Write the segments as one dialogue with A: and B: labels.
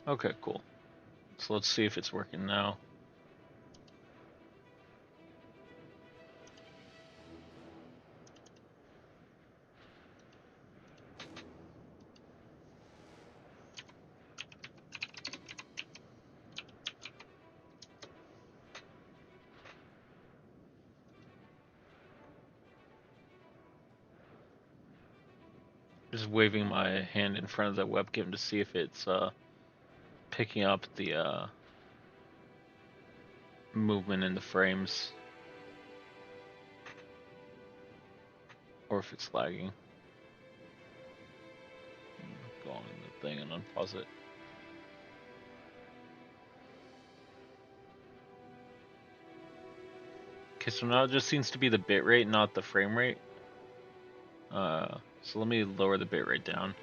A: Okay, cool. So let's see if it's working now. Just waving my hand in front of the webcam to see if it's picking up the movement in the frames, or if it's lagging. Go on the thing and unpause it. Okay, so now it just seems to be the bitrate, not the frame rate. So let me lower the bitrate down.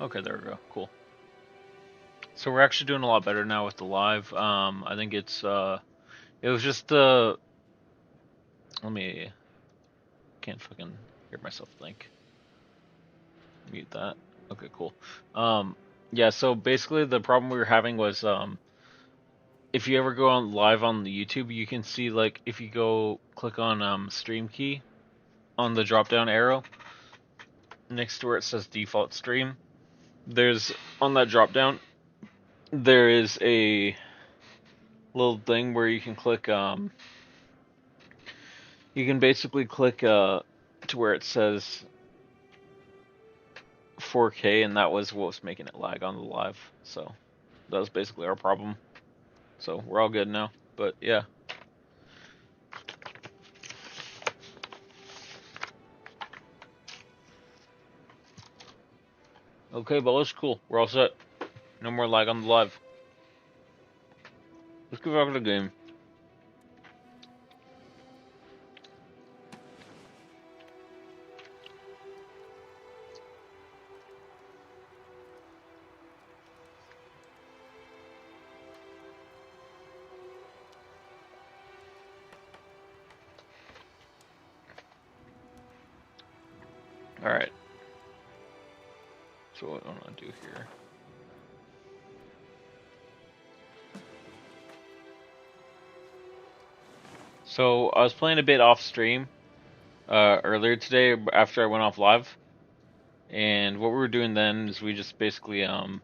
A: Okay, there we go. Cool. So we're actually doing a lot better now with the live. I think it was just the. Let me. Can't fucking hear myself think. Mute that. Okay, cool. Yeah. So basically, the problem we were having was if you ever go on live on the YouTube, you can see like if you go click on stream key on the drop down arrow next to where it says default stream. There's on that drop down. There is a little thing where you can click you can basically click to where it says 4K, and that was what was making it lag on the live. So that was basically our problem. So we're all good now. But yeah. Okay, but that's cool. We're all set. No more lag on the live. Let's get back to the game. Alright. So what I want to do here. So I was playing a bit off stream earlier today after I went off live. And what we were doing then is we just basically hold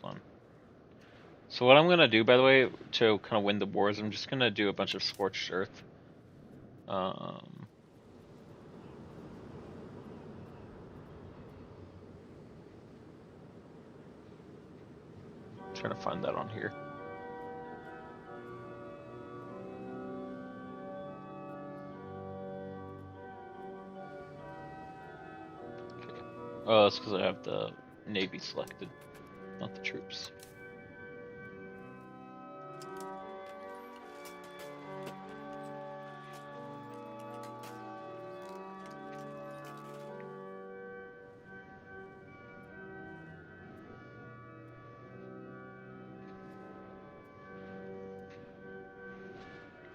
A: on. So what I'm gonna do, by the way, to kind of win the wars, I'm just gonna do a bunch of scorched earth. Trying to find that on here. Okay. Oh, that's because I have the Navy selected, not the troops.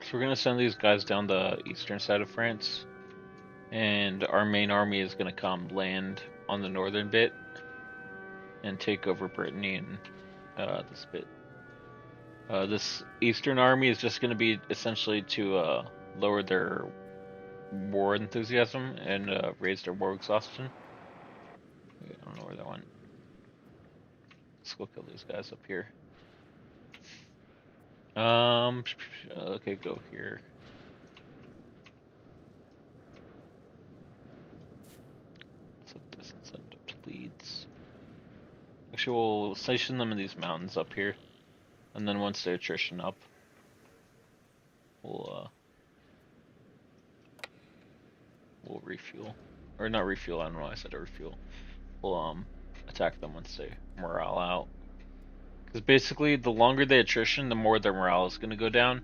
A: So we're gonna send these guys down the eastern side of France, and our main army is gonna come land on the northern bit and take over Brittany and this bit. This eastern army is just gonna be essentially to lower their war enthusiasm and raise their war exhaustion. Wait, I don't know where that went. Let's go kill these guys up here. Okay, go here. Set this and send up to Leeds. Actually, we'll station them in these mountains up here, and then once they attrition up, we'll refuel, or not refuel. I don't know why I said refuel. We'll attack them once they morale out. Because basically, the longer they attrition, the more their morale is going to go down.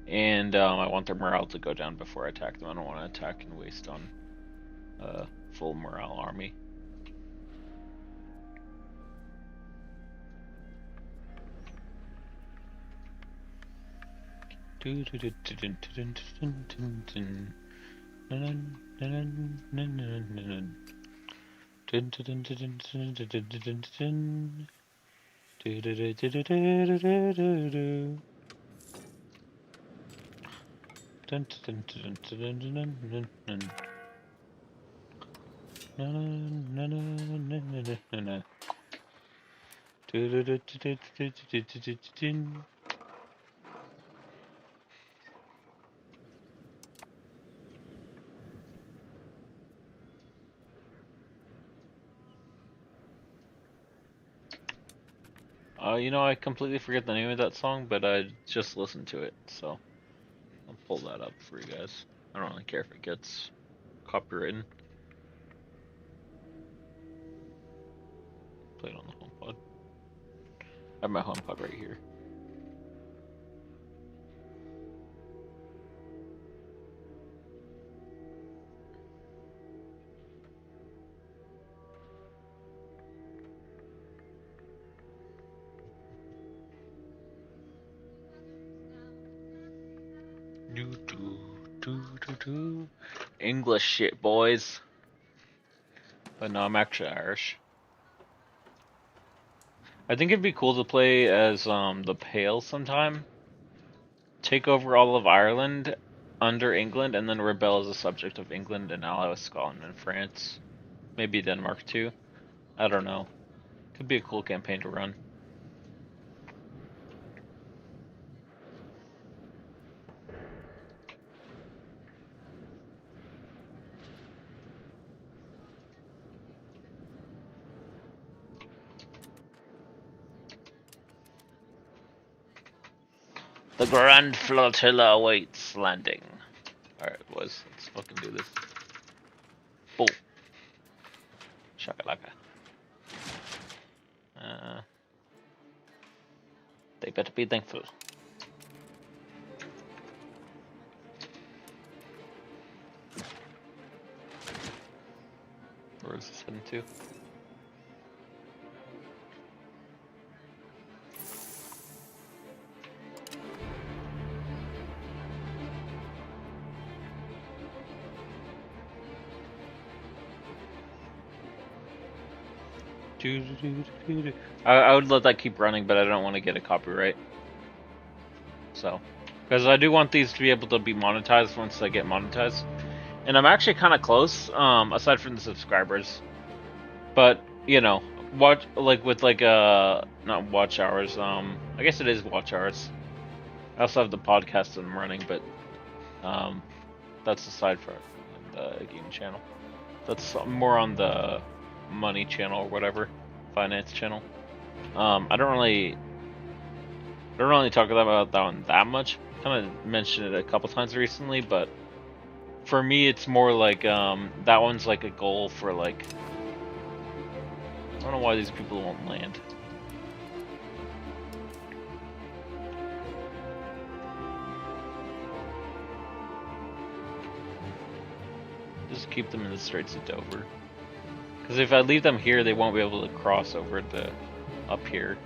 A: And I want their morale to go down before I attack them. I don't want to attack and waste on full morale army. You know, I completely forget the name of that song, but I just listened to it, so I'll pull that up for you guys. I don't really care if it gets copywritten. Play it on the HomePod. I have my HomePod right here. English shit, boys. But no, I'm actually Irish. I think it'd be cool to play as the Pale sometime. Take over all of Ireland under England, and then rebel as a subject of England and ally with Scotland and France. Maybe Denmark too. I don't know. Could be a cool campaign to run. The Grand Flotilla awaits landing. Alright, boys, let's fucking do this. Boom. Shakalaka. They better be thankful. Where is this heading to? I would let that keep running, but I don't want to get a copyright. So, because I do want these to be able to be monetized once they get monetized, and I'm actually kind of close. Aside from the subscribers, but you know, watch with not watch hours. I guess it is watch hours. I also have the podcast that I'm running, but that's aside from the game channel. That's more on the money channel or whatever, finance channel. I don't really talk about that one that much. Kind of mentioned it a couple times recently, but for me, it's more like that one's like a goal for like. I don't know why these people won't land. Just keep them in the Straits of Dover. Because if I leave them here, they won't be able to cross over to up here.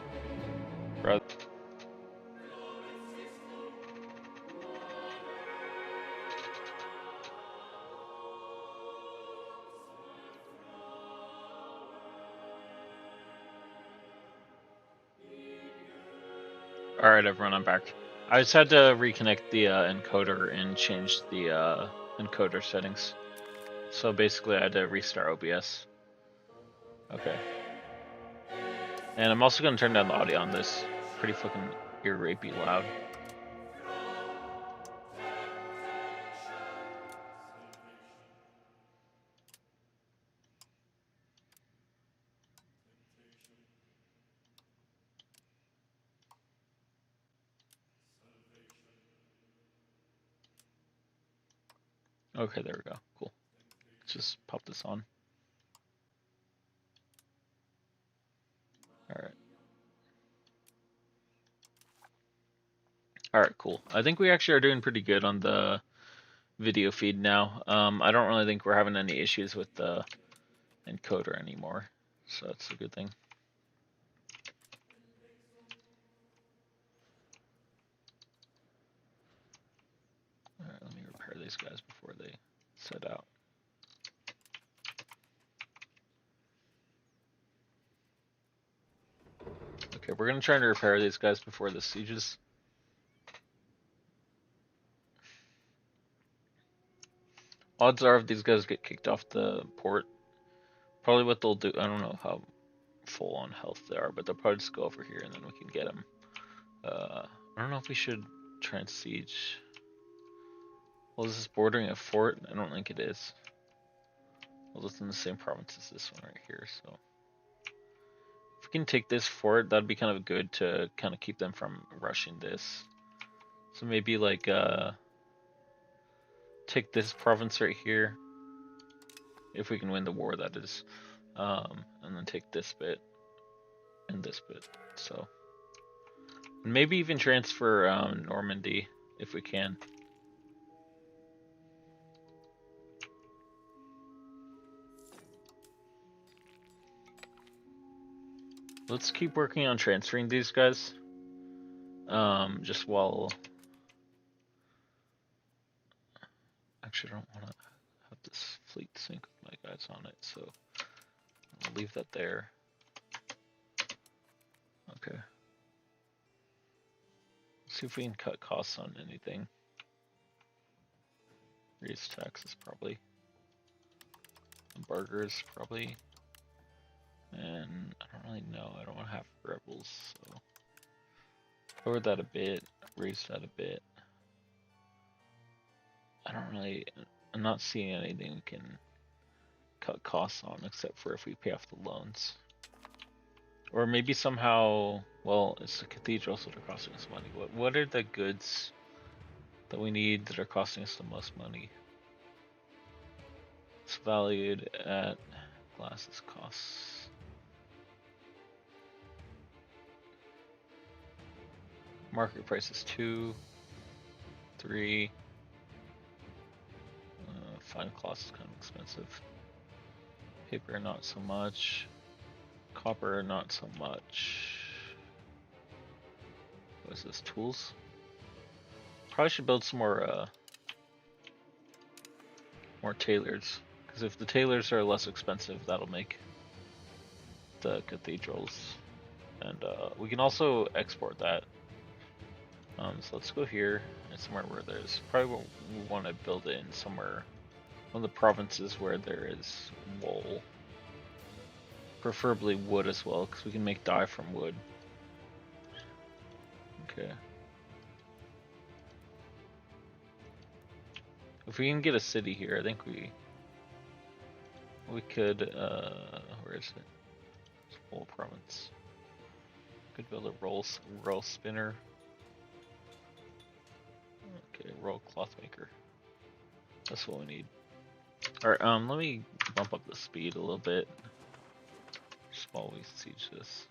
A: Alright everyone, I'm back. I just had to reconnect the encoder and change the encoder settings. So basically I had to restart OBS. Okay. And I'm also going to turn down the audio on this. Pretty fucking ear-rapey loud. Okay, there we go. Cool. Let's just pop this on. Alright. Alright, cool. I think we actually are doing pretty good on the video feed now. I don't really think we're having any issues with the encoder anymore. So that's a good thing. these guys before they set out. Okay, we're gonna try to repair these guys before the sieges. Odds are if these guys get kicked off the port, probably what they'll do, I don't know how full on health they are, but they'll probably just go over here and then we can get them. I don't know if we should try and siege. Well, is this bordering a fort? I don't think it is. Well, it's in the same province as this one right here, so. If we can take this fort, that'd be kind of good to kind of keep them from rushing this. So maybe like, take this province right here. If we can win the war, that is. And then take this bit and this bit, so. Maybe even transfer Normandy if we can. Let's keep working on transferring these guys. Just while. Actually, I don't want to have this fleet sync with my guys on it, so I'll leave that there. Okay. See if we can cut costs on anything. Raise taxes probably. Embargoes probably. And I don't really know. I don't want to have rebels, so lower that a bit, raise that a bit. I'm not seeing anything we can cut costs on except for if we pay off the loans. Or maybe somehow, well, it's the cathedrals that are costing us money. What are the goods that we need that are costing us the most money? It's valued at glasses costs. Market price is 2, 3. Fine cloth is kind of expensive. Paper, not so much. Copper, not so much. What is this? Tools? Probably should build some more tailors. Because if the tailors are less expensive, that'll make the cathedrals. And we can also export that. So let's go here and somewhere where there's probably what we want to build it in somewhere. One of the provinces where there is wool. Preferably wood as well, because we can make dye from wood. Okay. If we can get a city here, I think we could, where is it? It's wool province. Could build a roll spinner. Okay, roll cloth maker. That's what we need. Alright, let me bump up the speed a little bit. Just while we siege this.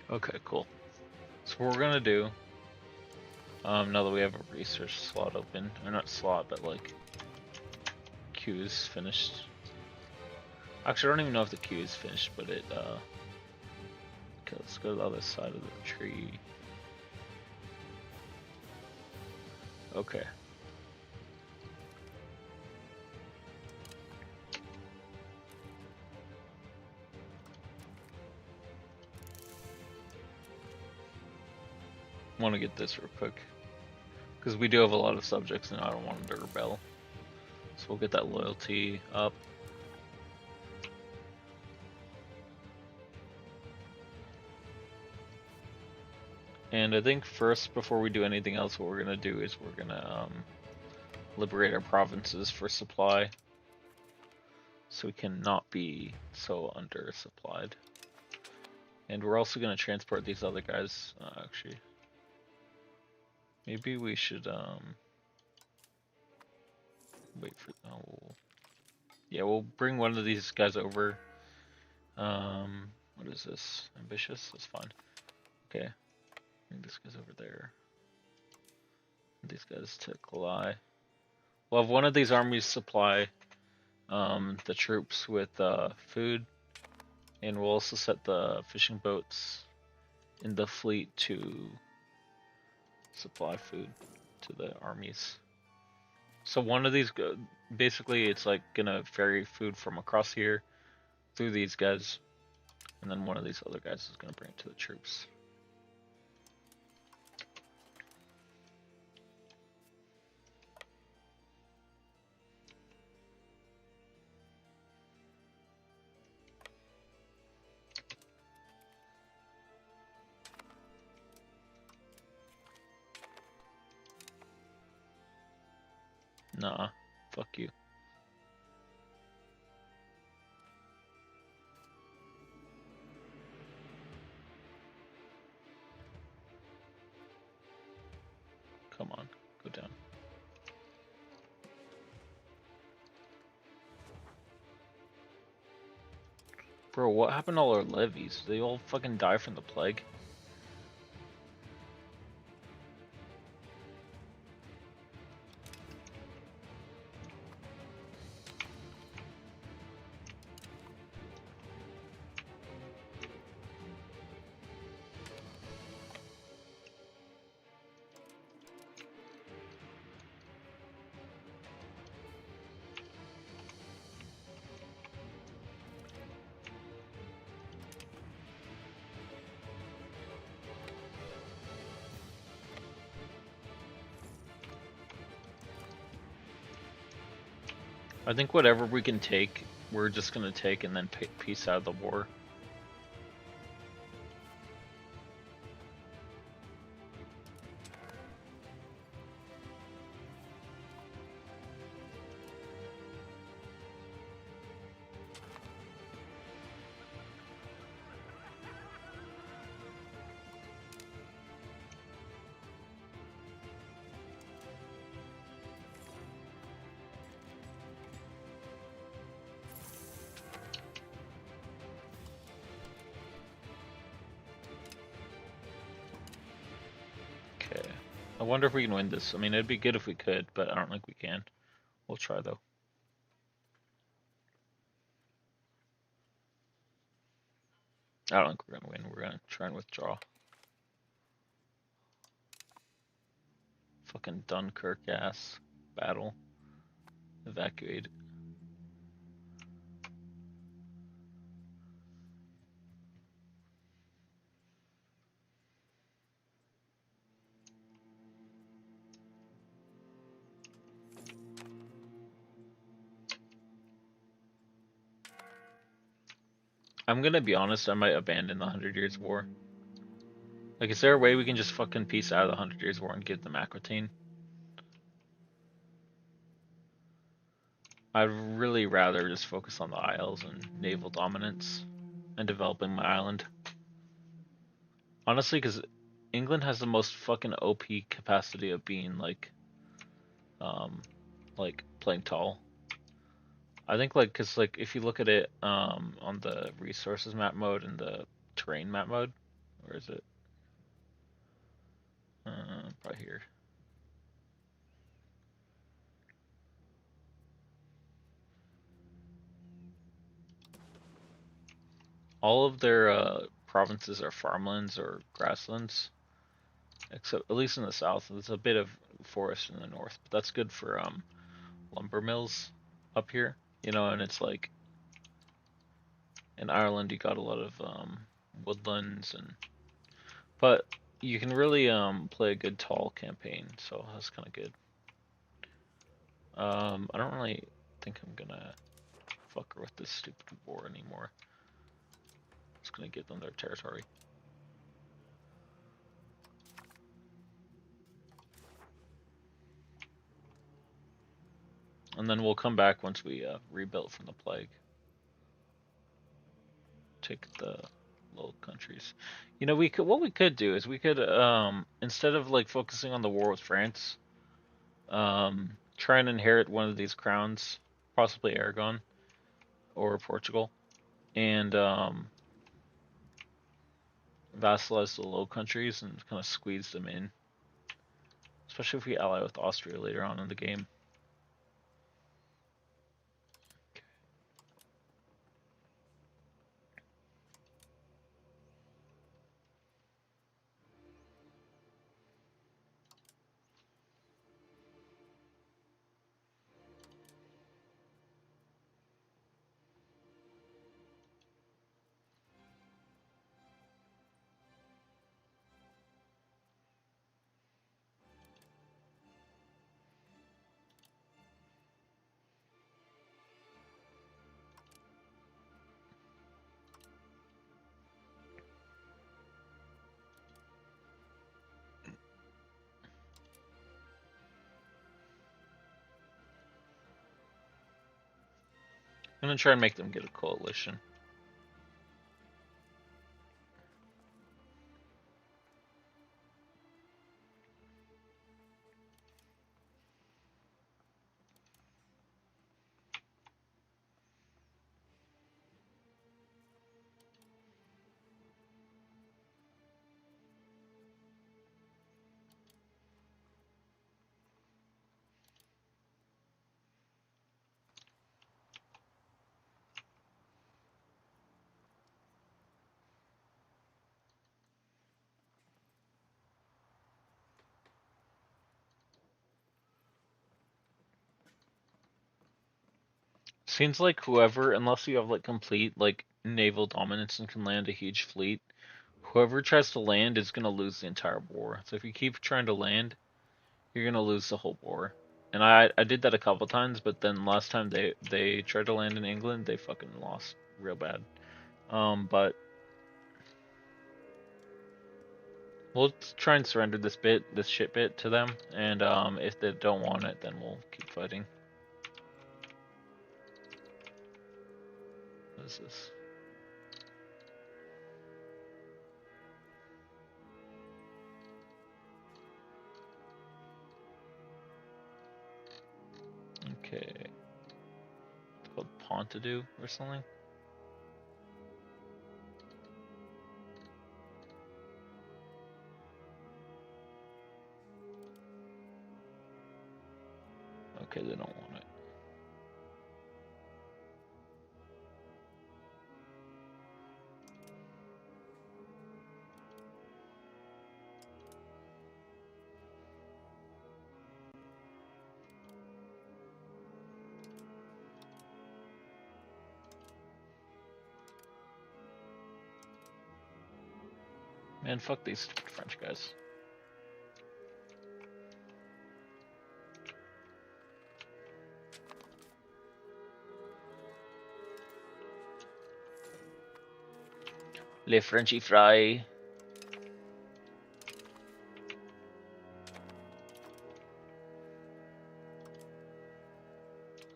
A: Okay, cool. So what we're gonna do, now that we have a research slot open, or not slot, but like queue is finished. Actually, I don't even know if the queue is finished, but it, okay, let's go to the other side of the tree. Okay. Want to get this real quick because we do have a lot of subjects and I don't want them to rebel, so we'll get that loyalty up. And I think first, before we do anything else, what we're gonna do is we're gonna liberate our provinces for supply, so we cannot be so undersupplied. And we're also gonna transport these other guys, actually. Maybe we should, wait for. Oh, yeah, we'll bring one of these guys over. What is this? Ambitious? That's fine. Okay, bring this guy's over there. These guys to Kalai. We'll have one of these armies supply the troops with food, and we'll also set the fishing boats in the fleet to supply food to the armies. So one of these, basically, it's like gonna ferry food from across here through these guys, and then one of these other guys is gonna bring it to the troops. Nah, fuck you. Come on, go down. Bro, what happened to all our levies? They all fucking die from the plague? I think whatever we can take, we're just gonna take and then peace out of the war. Okay. I wonder if we can win this. I mean, it'd be good if we could, but I don't think we can. We'll try though. I don't think we're gonna win. We're gonna try and withdraw. Fucking Dunkirk ass battle. Evacuate. I'm gonna be honest, I might abandon the 100 Years War. Like, is there a way we can just fucking peace out of the 100 Years War and give them Aquitaine? I'd really rather just focus on the Isles and naval dominance and developing my island. Honestly, because England has the most fucking OP capacity of being like playing tall. I think cause if you look at it on the resources map mode and the terrain map mode, where is it? Right here. All of their provinces are farmlands or grasslands, except at least in the south. There's a bit of forest in the north, but that's good for lumber mills up here. You know, and it's like in Ireland you got a lot of woodlands but you can really play a good tall campaign, so that's kind of good. I don't really think I'm gonna fucker with this stupid war anymore. Just gonna give them their territory. And then we'll come back once we rebuilt from the plague. Take the little countries. You know, what we could do is we could instead of like focusing on the war with France, try and inherit one of these crowns, possibly Aragon or Portugal, and vassalize the Low Countries and kind of squeeze them in. Especially if we ally with Austria later on in the game. I'm gonna try and make them get a coalition. Seems like whoever, unless you have like complete like naval dominance and can land a huge fleet, whoever tries to land is gonna lose the entire war. So if you keep trying to land, you're gonna lose the whole war. And I did that a couple times, but then last time they tried to land in England, they fucking lost real bad. But we'll try and surrender this shit bit to them, and if they don't want it, then we'll keep fighting. What is this? Okay. It's called Pontadou or something. Okay, they don't want it. Man, fuck these stupid French guys. Les Frenchy fry.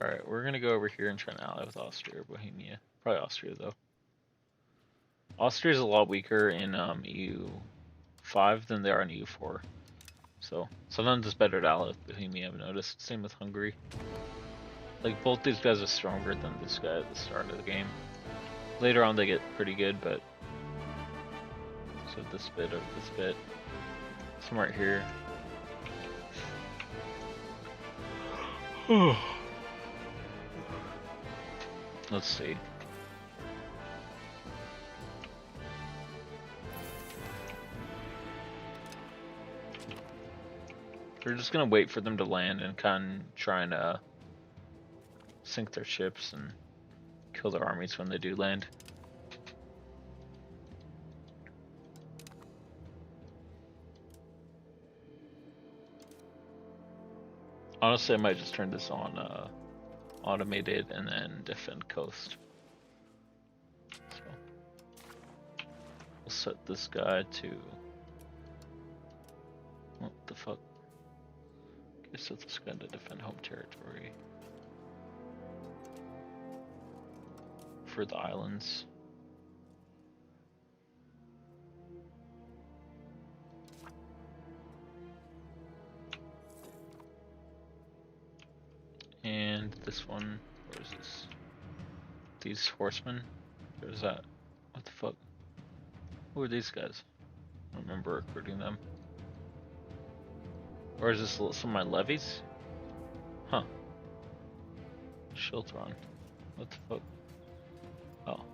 A: Alright, we're gonna go over here and try and ally with Austria or Bohemia. Probably Austria though. Austria's a lot weaker in EU5 than they are in EU4. So sometimes it's better to ally with Bohemia, I've noticed. Same with Hungary. Like both these guys are stronger than this guy at the start of the game. Later on they get pretty good, but so this bit or this bit. Somewhere right here. Let's see. We're just gonna wait for them to land and kind of try and sink their ships and kill their armies when they do land. Honestly, I might just turn this on automated and then defend coast. So we'll set this guy to what the fuck? Okay, set this guy to defend home territory for the islands. find this one. Where is this? These horsemen? Where's that? What the fuck? Who are these guys? I don't remember recruiting them. Or is this some of my levies? Huh. Shiltron. What the fuck? Oh.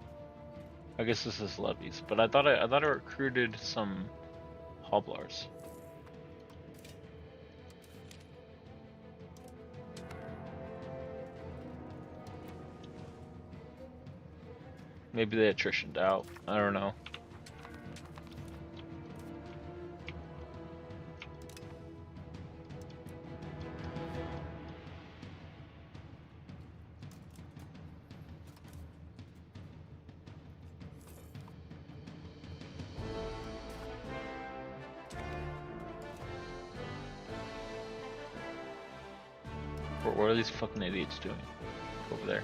A: I guess this is levies, but I thought I recruited some hobblars. Maybe they attritioned out. I don't know. What are these fucking idiots doing over there?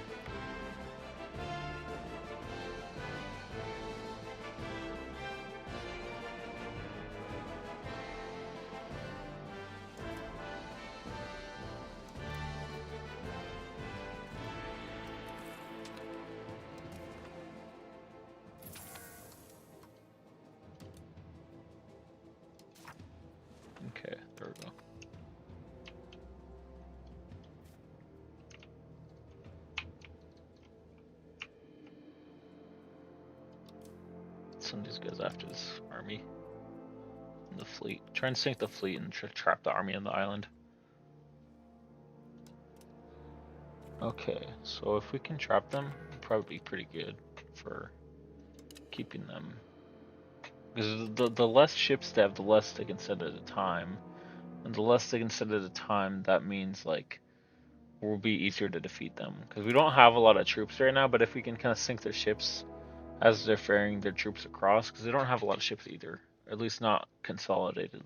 A: Okay, there we go. Send these guys after this army and the fleet. Try and sink the fleet and trap the army on the island. Okay, so if we can trap them, it'll probably be pretty good for keeping them. Because the less ships they have, the less they can send at a time. And the less they can send at a time, that means like it will be easier to defeat them. Because we don't have a lot of troops right now, but if we can kind of sink their ships as they're ferrying their troops across, because they don't have a lot of ships either, or at least not consolidated.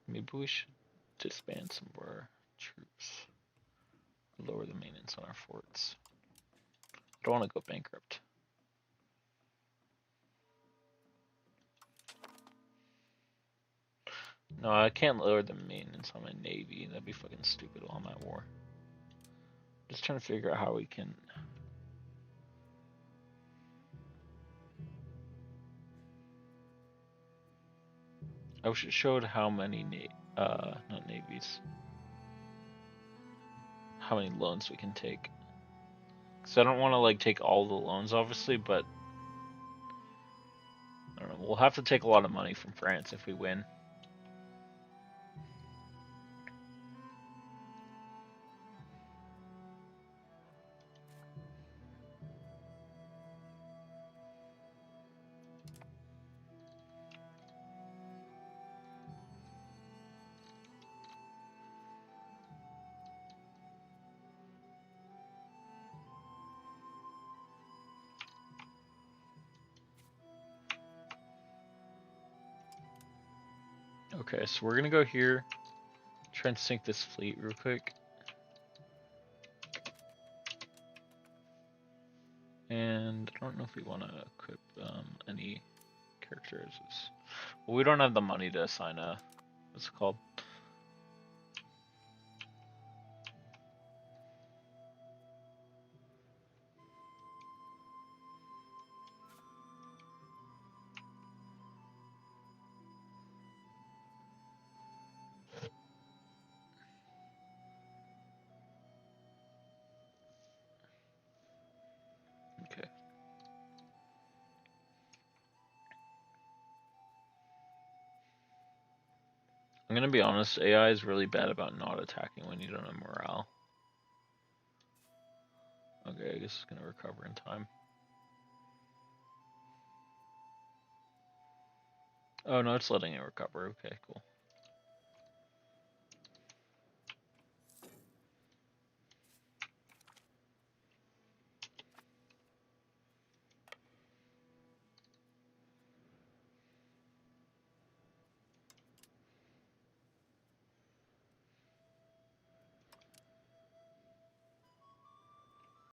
A: Maybe we should disband some of our troops, lower the maintenance on our forts. I don't want to go bankrupt. No, I can't lower the maintenance on my navy. That'd be fucking stupid while I'm at war. Just trying to figure out how we can. I wish it showed how many not navies. How many loans we can take. Cause I don't want to like take all the loans, obviously, but I don't know. We'll have to take a lot of money from France if we win. Okay, so we're gonna go here, try and sink this fleet real quick. And I don't know if we want to equip any characters. Well, we don't have the money to assign a, what's it called? Okay. I'm gonna be honest, AI is really bad about not attacking when you don't have morale. Okay, I guess it's gonna recover in time. Oh no, it's letting it recover. Okay, cool.